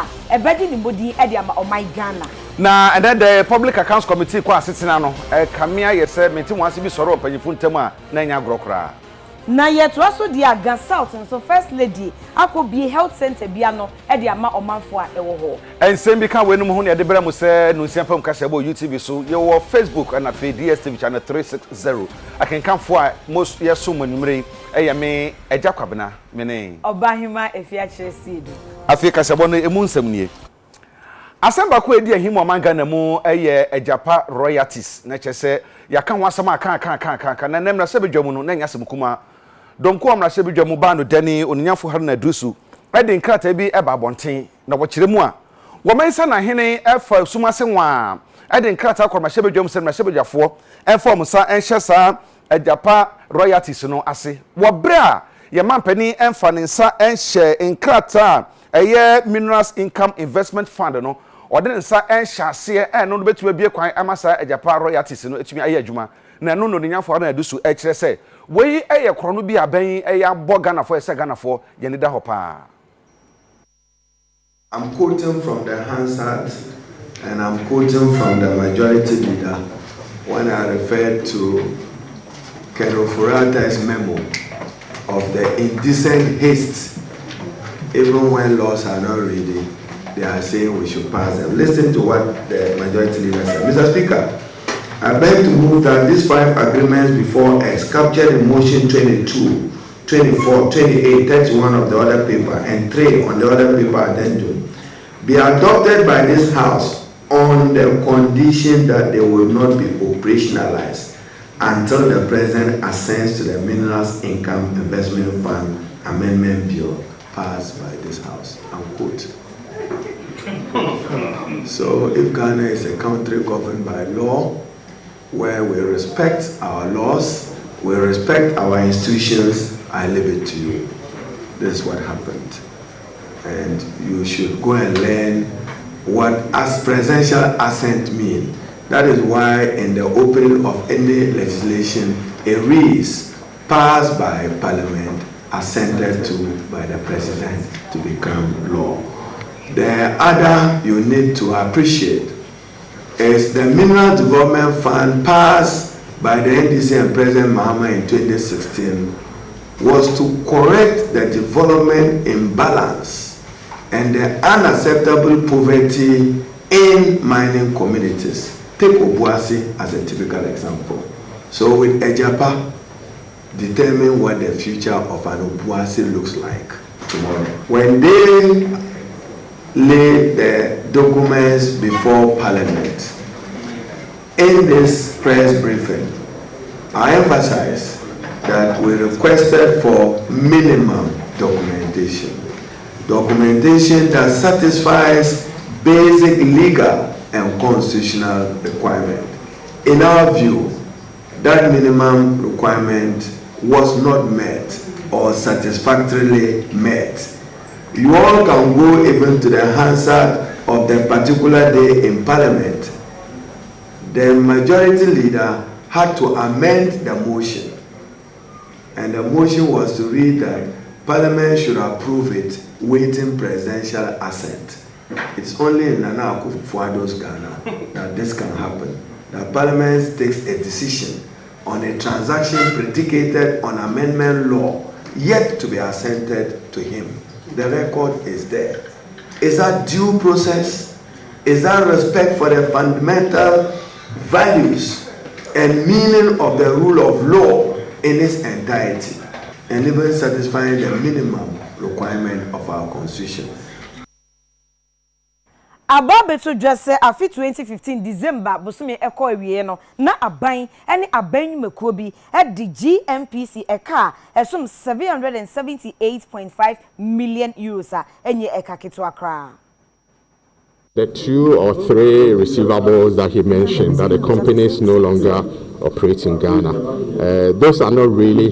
Ebedi ni body e ama o my Ghana. Na and then the Public Accounts Committee kwa sitina no kamia yese meti wansi bi soro opanyifo ntem a na nya grokra. Na yet also the Agya South so first lady akobi health center bia no e de ama omanfo a ewo ho. Ensem bi ka wenum ho ne de bra mu se no nsiampa mkase bo YouTube so ye wo Facebook and afi DSTV channel 360. Akenkanfo a most yeso manumre eye me Agya Kwabena me ne Obahima Afia Asiedu. Afia kasebo no emu nsam nie. Asemba ko edi ahim omanga na mu eye Agyapa royalties na chese yaka ho asama kan na nemra se bedwamu no na nyasem kuma donko amra se bedwamu ba no dani oninyafo har na dusu edi nkrata bi eba bonten na wo kire mu a wo mensa na hene efa sumase nwa edi nkrata akwa se bedwamu se na se bedwafo enform sa enhye sa Agyapa royalties no ase wo bra ye mampani enfa ne nsa enhye nkrata eye minerals income investment fund no odin nsa enhyase no no betu abie kwan amasa Agyapa royalties no etumi aye adwuma na no nyafo na adusu ekire se wey eye krono bi aban eye abo Ghana for ese Ghana for ye ne da hopa. I'm quoting from the Hansard and I'm quoting from the majority leader when I refer to Colonel Furata's memo of the indecent haste. Even when laws are not ready, they are saying we should pass them. Listen to what the majority leader said. Mr. Speaker, I beg to move that these 5 agreements before us, captured in motion 22, 24, 28, 31 of the other paper, and 3 on the other paper addendum, be adopted by this House on the condition that they will not be operationalized until the President assents to the Minerals Income Investment Fund Amendment Bill passed by this House, unquote. So if Ghana is a country governed by law, where we respect our laws, we respect our institutions, I leave it to you. This is what happened. And you should go and learn what as presidential assent means. That is why in the opening of any legislation, it reads passed by Parliament, assented to by the President to become law. The other you need to appreciate is the Mineral Development Fund passed by the NDC and President Mahama in 2016 was to correct the development imbalance and the unacceptable poverty in mining communities. Take Obuasi as a typical example. So with Agyapa, determine what the future of an Obuasi looks like tomorrow. When they lay the documents before Parliament, in this press briefing, I emphasize that we requested for minimum documentation. Documentation that satisfies basic legal and constitutional requirement. In our view, that minimum requirement was not met or satisfactorily met. You all can go even to the Hansard of the particular day in Parliament. The majority leader had to amend the motion. And the motion was to read that Parliament should approve it waiting presidential assent. It's only in Nana Akufo-Addo's Ghana that this can happen. The Parliament takes a decision on a transaction predicated on amendment law yet to be assented to him. The record is there. Is that due process? Is that respect for the fundamental values and meaning of the rule of law in its entirety, and even satisfying the minimum requirement of our constitution? Ababeto dwese afi 2015 December bosome ekọ ewie no na aban ene aban mekuo bi e di GMPC eka esum 778.5 million euros a enye eka keto akra. The 2 or 3 receivables that he mentioned that the companies no longer operate in Ghana, those are not really,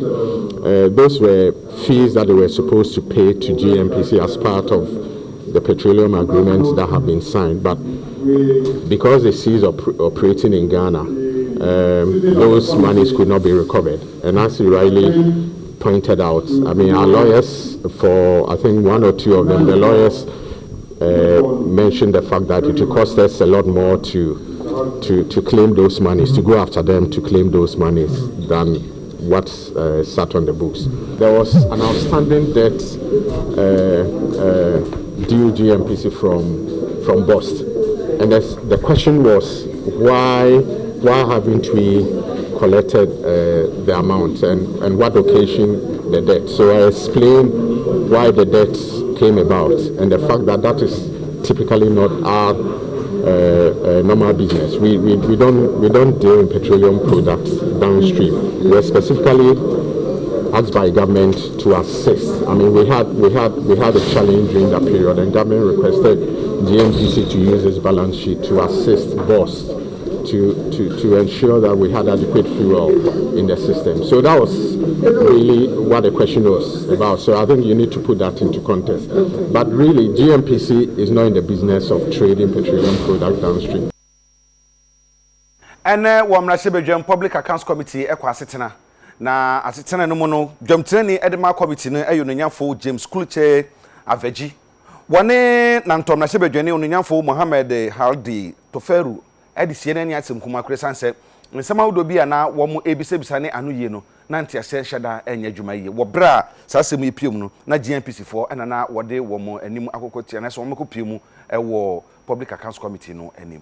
those were fees that they were supposed to pay to GMPC as part of the petroleum agreements that have been signed, but because they ceased operating in Ghana, those monies could not be recovered. And as you rightly pointed out, I mean, our lawyers, for I think 1 or 2 of them, the lawyers mentioned the fact that it will cost us a lot more to claim those monies, to go after them to claim those monies than what's sat on the books. There was an outstanding debt due GMPC from Bost, and the question was why haven't we collected the amount and what occasioned the debt. So I explained why the debt came about and the fact that is typically not our normal business. We don't deal in petroleum products downstream. We are specifically asked by government to assist. I mean, we had a challenge during that period, and government requested GMPC to use its balance sheet to assist Boss to ensure that we had adequate fuel in the system. So that was really what the question was about. So I think you need to put that into context. But really, GMPC is not in the business of trading petroleum products downstream. And Wamrashebe Public Accounts Committee Equasitena. Na asetena no mu no dwamtirani edema committee no ayononyafo James Kuluche Aveji wone na ntomnahye bedwane ononyafo Mohammed Haldi Toferu edisiye na ni asem kuma kresanse nsema wodo bia na wo mo ebisebisa ne anoye no na ntiase hyeda enya dwuma yi wo bra sasem yipiom no na GNPC for ena na wode wo mo anim akokotia na so wo mekopiem wo Public Accounts Committee no anim.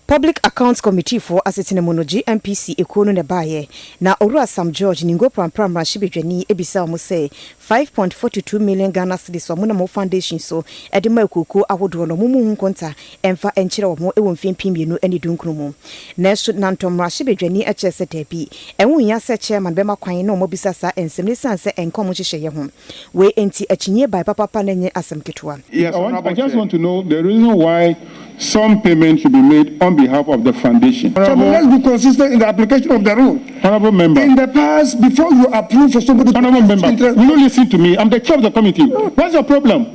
Public Accounts Committee for Asiedu GMPC ekono ne baye na Owura Sam George ningo prampram shibedwani ebisa omo say 5.42 million Ghana cedis omo na mo foundation so edema ekoko ahodo no mumu nkonta emfa enkyere omo ewo mfimpiemienu ani dunkromu na so nantom shibedwani echese tebi enwunya se chairman bema kwan na omo bisa sa ensemne sanse enkom hyehye ho we enti achinye by papa na nye asemketwa. Yes, I just want to know the reason why some payment should be made on behalf of the foundation. So let's be consistent in the application of the rule. Honorable member. In the past, before you approve for somebody to Honorable member, will you listen to me? I'm the chair of the committee. What's your problem?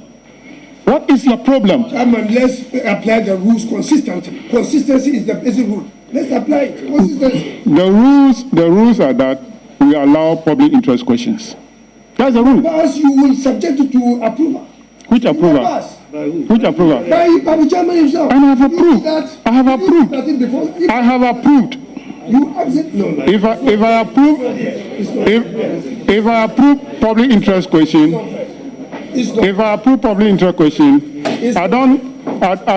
What is your problem? Let's apply the rules consistently. Consistency is the basic rule. Let's apply it. Consistency. The rules are that we allow public interest questions. That's the rule. Because you will subject it to approval. Which approval? Which approval? By the chairman himself. And I have approved. I have approved. I have approved. You accept? No. If I approve public interest question, I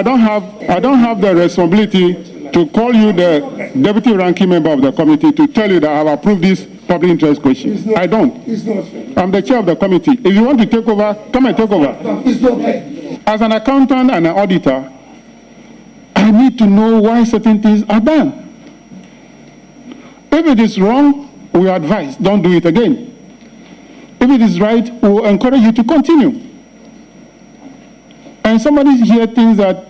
don't have the responsibility to call you the deputy ranking member of the committee to tell you that I have approved this public interest question. I don't. It's not fair. I'm the chair of the committee. If you want to take over, come and take over. No, it's not fair. As an accountant and an auditor, I need to know why certain things are done. If it is wrong, we advise, don't do it again. If it is right, we will encourage you to continue. And somebody here thinks that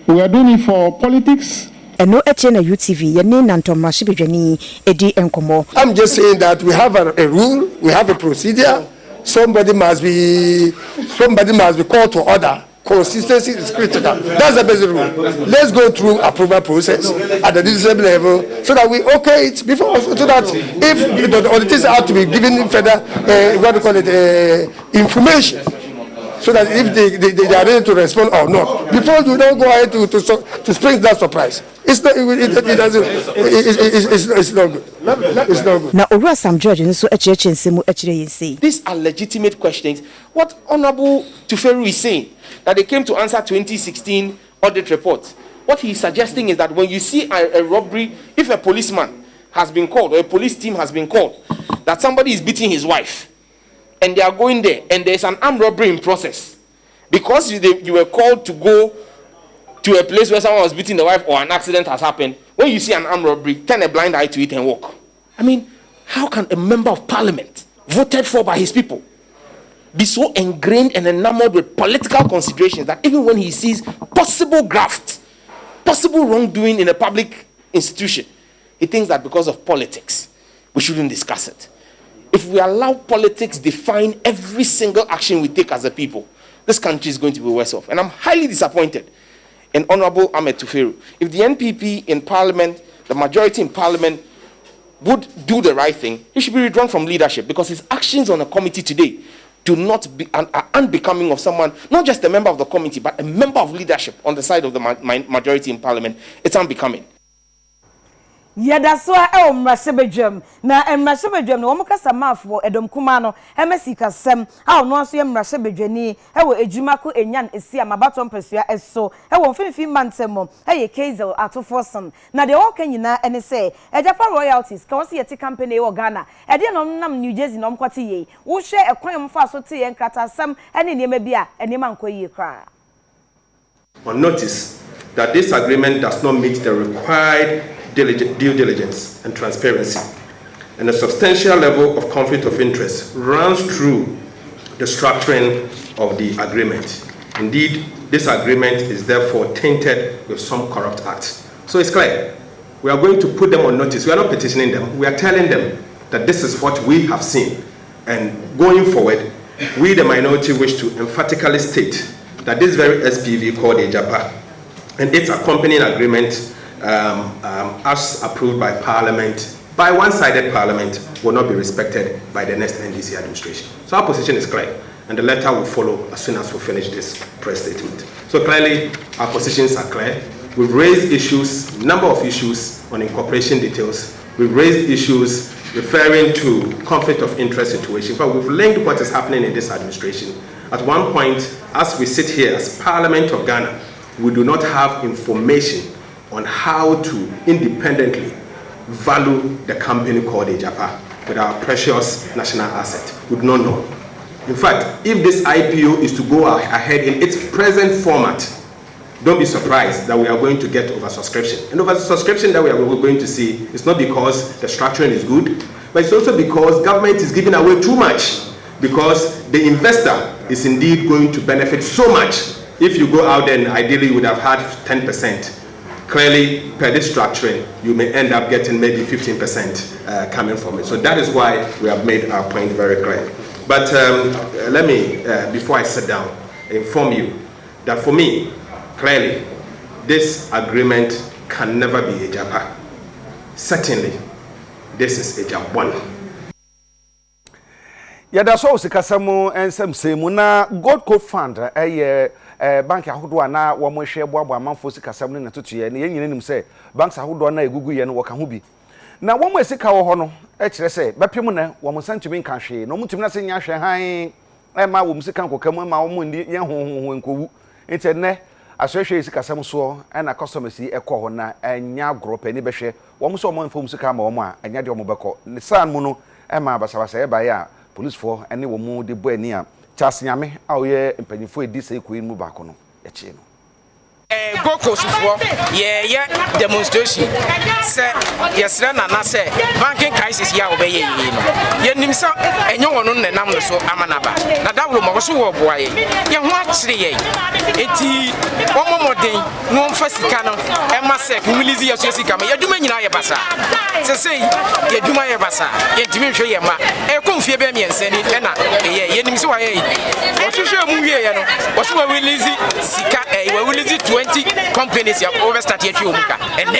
we are doing it for politics. No HN UTV, Yane Nantom Mashibedwani, Edi Enkomo. I'm just saying that we have a rule, we have a procedure. Somebody must be called to order. Consistency is critical. That's the basic rule. Let's go through approval process at the legislative level so that we okay it before, so that if the auditors have to be given further information, so that if they are ready to respond or not, before you don't go ahead to spring that surprise. It's not good. It's not good. Now, Owura Sam George nso echeche nsemu echire yesi. These are legitimate questions. What Honorable Toferu is saying, that they came to answer 2016 audit report. What he's suggesting is that when you see a robbery, if a policeman has been called or a police team has been called, that somebody is beating his wife, and they are going there, and there's an armed robbery in process, because you were called to go to a place where someone was beating the wife or an accident has happened, when you see an armed robbery, turn a blind eye to it and walk. I mean, how can a member of parliament, voted for by his people, be so ingrained and enamored with political considerations that even when he sees possible graft, possible wrongdoing in a public institution, he thinks that because of politics, we shouldn't discuss it? If we allow politics define every single action we take as a people, this country is going to be worse off. And I'm highly disappointed in Honorable Ahmed Toferu. If the NPP in Parliament, the majority in Parliament, would do the right thing, he should be withdrawn from leadership, because his actions on a committee today do not be are unbecoming of someone, not just a member of the committee, but a member of leadership on the side of the majority in parliament. It's unbecoming. Yeda so e mmrasebedwam na mmrasebedwam no womkasa mafo edom kuma no emesi kasem a ono aso ye mmrasebedwani e wo ejumako enyan esi amabato mpesua eso e wo mfimfi mantem e ye Kazel Atoforson na de wo kanyina ene se Agyapa royalties ka wo se yeti company e wo Ghana e de no nam New Jersey no mkwate ye wo hwe ekwan mfa so te ye nkratasam ene niema bia enema nkoyi kra. On notice that this agreement does not meet the required due diligence and transparency, and a substantial level of conflict of interest runs through the structuring of the agreement. Indeed, this agreement is therefore tainted with some corrupt acts. So it's clear. We are going to put them on notice. We are not petitioning them. We are telling them that this is what we have seen. And going forward, we, the minority, wish to emphatically state that this very SPV called Agyapa and its accompanying agreement as approved by Parliament, by one-sided Parliament, will not be respected by the next NDC administration. So our position is clear, and the letter will follow as soon as we finish this press statement. So clearly, our positions are clear. We've raised issues, number of issues on incorporation details. We've raised issues referring to conflict of interest situation. In fact, we've linked what is happening in this administration. At one point, as we sit here as Parliament of Ghana, we do not have information on how to independently value the company called Agyapa with our precious national asset. We do not know. In fact, if this IPO is to go ahead in its present format, don't be surprised that we are going to get oversubscription. And oversubscription that we are going to see is not because the structuring is good, but it's also because government is giving away too much, because the investor is indeed going to benefit so much. If you go out there and ideally you would have had 10%, clearly, per this structuring, you may end up getting maybe 15% coming from it. So that is why we have made our point very clear. But let me, before I sit down, inform you that for me, clearly, this agreement can never be Agyapa. Certainly, this is Agyapa 1. Yada so sikasamo ensem semu na God Code Fund bank ahodo na wo mo hwe boabo amanfo sikasam ne natotoye ne yenyine nim se banks ahodo na egugu ye no wo ka ho bi na wo mo esika wo ho no e kire se bepem na wo mo santumi nka hwe no mutumi na se nya hwe han ma wo musika nkokam ma wo mo ndi ye ho nkowu enti ne asehwe sikasam so na customers yi ekọ ho na anya group ani behwe wo mo so mo info musika ma wo mo a anya de wo mo bekọ ne san mu no ma basabasa e ba ya police for any wo mu de bo ani a Charles Nyame awoye mpanyifo edi sei koyi mu ba ko no e chi no Gokos for demonstration say yesra na say banking crisis ya obeye yi no yenim sa enye wono nenam no so amanaba na dawro mo so wo boaye ye ho akire ye enti omomoden no mfa sika no e ma sek release ye so sika me yaduma nyina ye basa say yaduma ye basa ye ntimi hwe ye ma e konfie be miense ni na ye yenim so wa ye o hwehwe mu wie ye no wo so wa release sika we release 20 companies have overstart here Umuka and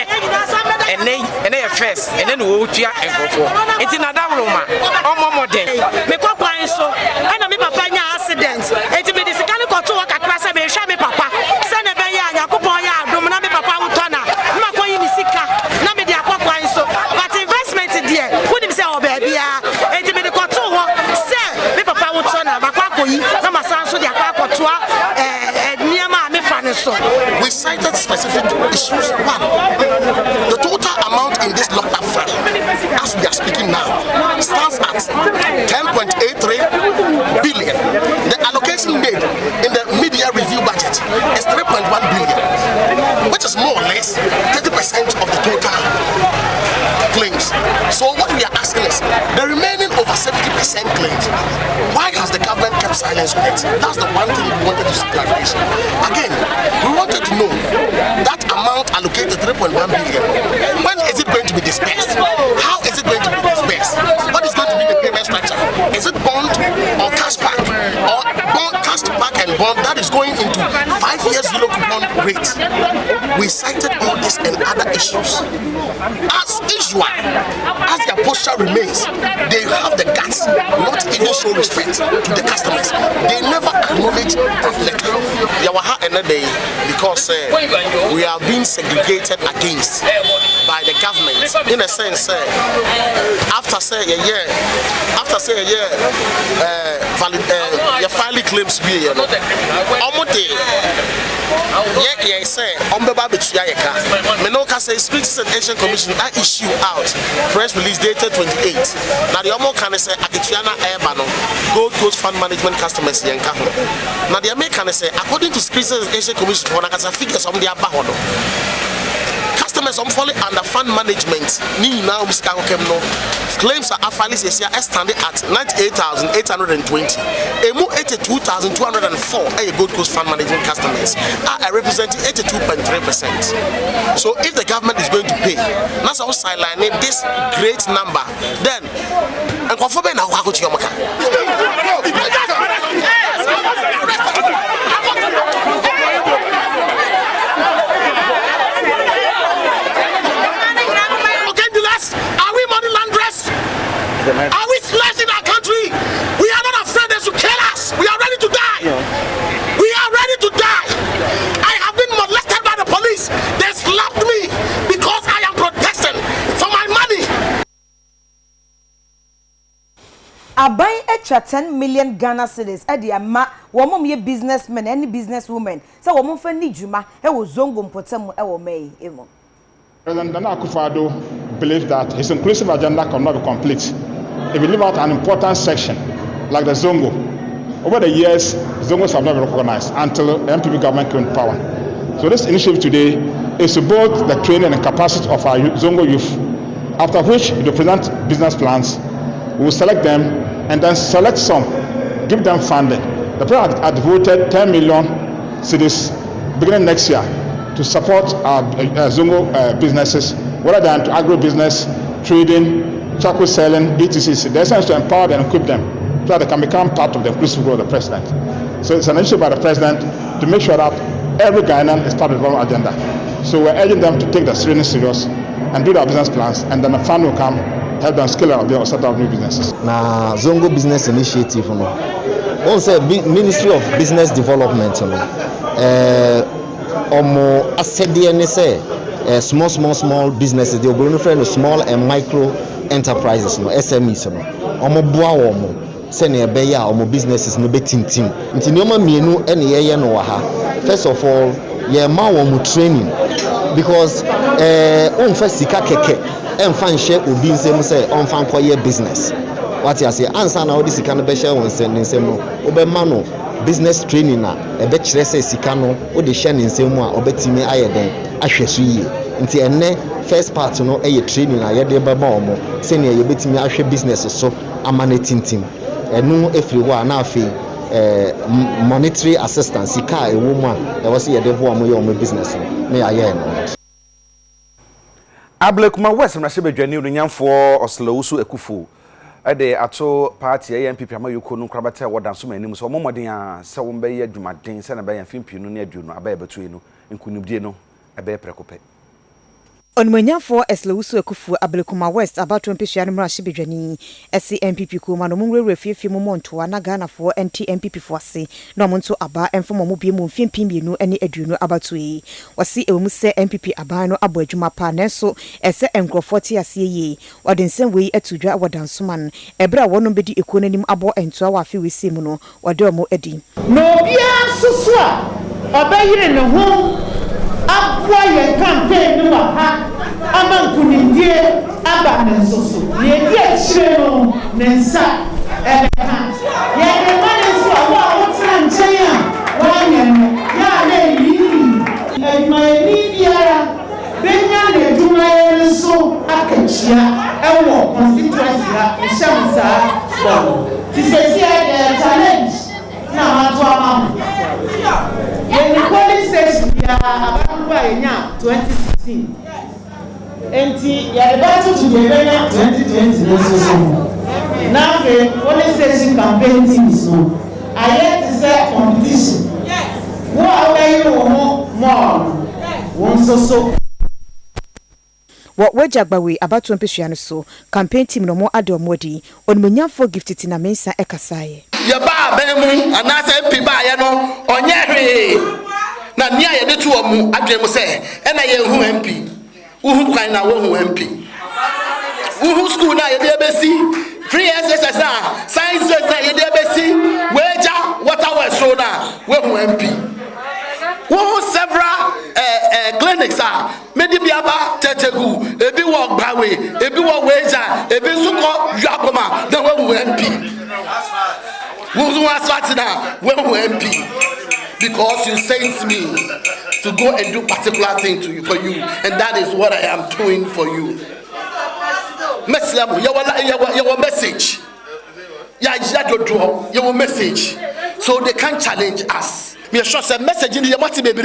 then first and then we tia enkofo enti na da roma omomo den me kwakwan so ana me papa nya accident enti me disikani ko to kakra se me hwa me papa se na be ya yakopon ya adom na me papa utona ma ko yi misika na me dia kwakwan so but investment there who dim say o ba bia enti me ko to ho se me papa utona ba kwa koyi na masanso dia kwa to we cited specific issues. One, the total amount in this locked-up fund, as we are speaking now, stands at 10.83 billion. The allocation made in the media review budget is 3.1 billion, which is more or less 30% of the total claims. So what we are asking is, the remaining over 70% claims, why has the government kept silence on it? That's the one thing we wanted to see clarification. Again, we wanted to know that amount allocated 3.1 billion. When is it going to be dispersed? How is it going to be dispersed? What is going to be the payment structure? Is it bond or cash back? Or bond, cash back and bond that is going into 5 years zero coupon rate. We cited all this and other issues. As usual, as their posture remains, they have the guts not even show respect to the customers. They never acknowledge that letter. Yawaha another day because we are being segregated against by the government in a sense. After say a year, your filing claims be yeah, say Ombeba Betriaka. Menoka says Species and Action Commission that issue out press release dated 28. Now the Omo can say Akitiana Airbano, Gold Coast Fund Management customers Yanka. Now the American say according to Species and Action Commission, one has a figures on the Abahono. Customers fall under fund management. Ni now claims are finally standing at 98,820. Emu 82,204 a Gold Coast Fund Management customers are representing 82.3%. So if the government is going to pay, that's how sidelining this great number. Then and Kwabena are we slashing our country? We are not afraid they should kill us. We are ready to die. We are ready to die. I have been molested by the police. They slapped me because I am protesting for my money. Abai extra 10 million Ghana cedis edi ama womo ye businessmen any businesswoman say womo fa ni djuma e wo zongo mpotem e wo mai emo. President Nana Akufo-Addo believes that his inclusive agenda cannot be complete if we leave out an important section like the Zongo. Over the years, Zongos have not been recognized until the MPP government came in power. So this initiative today is to build the training and capacity of our Zongo youth, after which we present business plans, we will select them and then select some, give them funding. The president had devoted 10 million cedis beginning next year to support our Zongo businesses, whether they are into agro-business, trading, charcoal selling, etc. The essence is to empower them and equip them so that they can become part of the inclusive growth of the president. So it's an issue by the president to make sure that every Ghanaian is part of the development agenda. So we're urging them to take the training serious and do their business plans, and then the fund will come, help them scale up or set up new businesses. Now, Zongo Business Initiative, also Ministry of Business Development, small businesses, they will be small and micro enterprises, SMEs, senior beya or businesses no betting team. Intinoma mienu any year no ha. First of all, ye ma wo training because on first sika keke and fan share obi nsem say on fan koye business. What you say answer na odi sika no be share won nsem no obema no business training na e be kire say sika no odi share nsem a obetimi aye den ahweso yi. Nti enne first part no e training na ye de beba omo senior ye betimi ahwe business so amane team. Enu everywhere na afi monetary assistance car a woman that was here devil am business me aye no Ablekuma West na shebe dwani unyamfo Oslowusu Ekufu ade ato party MPP amayuko no krabate wodanso manim so momodin a se wo be ye dwumaden se na be yamfimpienu na aduno abaye betuenu nkunubdie no ebe prekope Onmanyafo Oslowusu Ekufu Ablekuma West about mpehia no mra shebedwani MPP kuma no mumwere fiefie mu monto na Ghana fo MPP fo ase na monto aba emfomo mu bie mu mfimpienu ene aduno abatoi wasi ewmu se MPP aba no abo adwuma pa nenso ese enkrofo te ase yi odensem wei atudwa wodansoman ebra wono bedi ekononim abo entoa wa afi wesi mu no wode omo edi no bia susu a obayire ne ho abwa ye campaign no ha amankunindie aba nensoso ye die chire no nensa ebeka ye de maneso awa otra nchen a wa nye no ya na yi my biara benya ne duma enso akachia ewo constituency ha eshamsa bo tisesi the challenge na mato amamu when the polling station ya abakwa enya 2016 enti ya battle to the Benya 2020 now the polling station campaign teams no I yet to say competition wo a wobɛyere wo ho mɔɔ wo nso so Wajagbawe abato mpesua no so campaign team no mo ade omodi onmunyafo gift tina mensa ekasaye ye ba mu anase mp ba ye no onye hwe na nia ye de to omu adwe mu se e na ye hu mp uhu kwan na wo hu mp uhu school na ye de besi free SSS na science na ye de besi weja water well so na wo hu mp wo several clinics are medibiaba tetegu ebi wo gbawe ebi wo weja ebi suko yakoma na wo mp wo asfalt na wo mp because you sent me to go and do particular thing to you for you, and that is what I am doing for you. Your message, your message, so they can't challenge us. Me sure say message in the mati baby.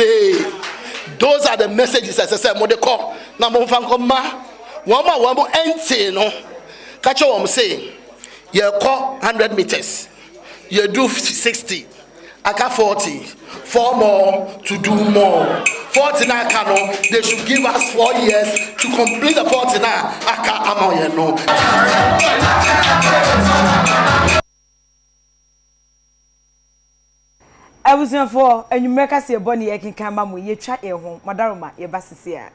Those are the messages as I say mo de call. Na mo fan ko ma. Wo mo ente no. Catch what I'm saying. You call 100 meters. You do 60. Aka 40. 4 more to do more. 40 na kano. They should give us 4 years to complete the 40 na. Aka amoye no. I was for and you make us a bonny, I can come ye try your home, Madaruma, your basis here.